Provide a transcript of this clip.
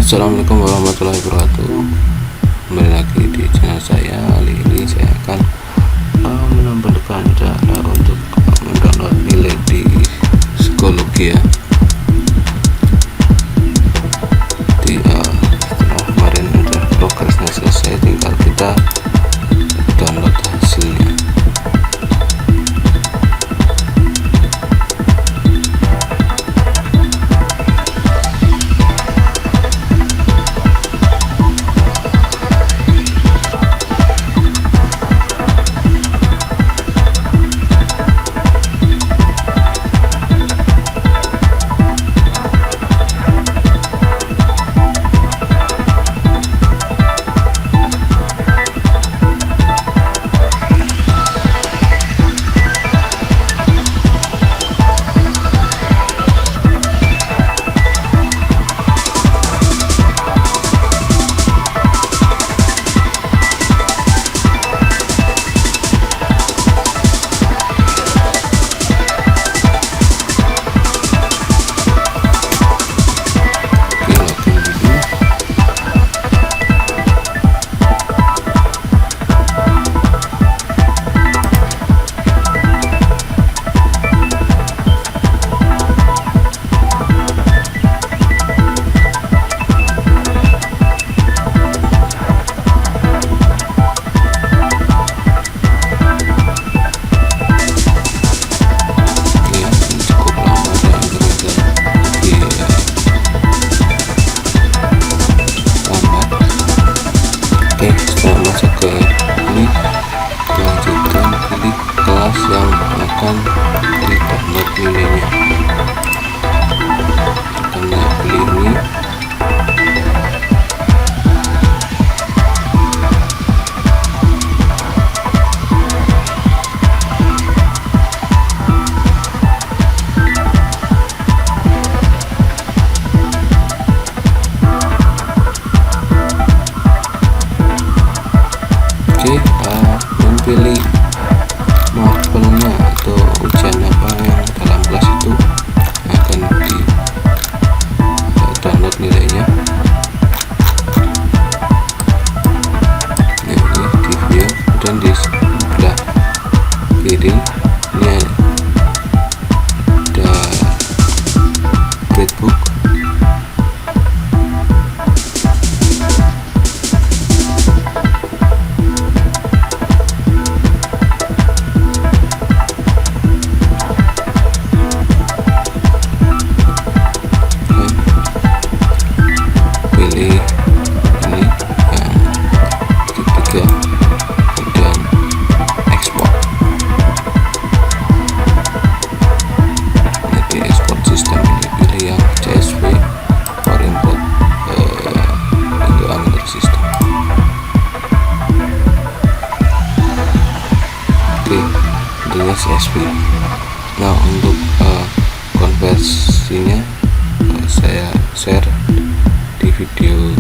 Assalamualaikum warahmatullahi wabarakatuh. Kembali lagi di channel saya. Kali ini saya akan menampilkan cara untuk mendownload nilai di Schoology ya. Setelah kemarin udah progresnya selesai, tinggal kita download hasilnya. Setelah masuk ke ini, lanjutkan pilih kelas yang akan di download nilainya. Kita pilih ini. Pilih mapelnya atau ujian apa yang dalam kelas itu akan di download nilainya. Ini di view dan di sebelah kiri ini ada gradebook. CSV. Nah, untuk konversinya saya share di video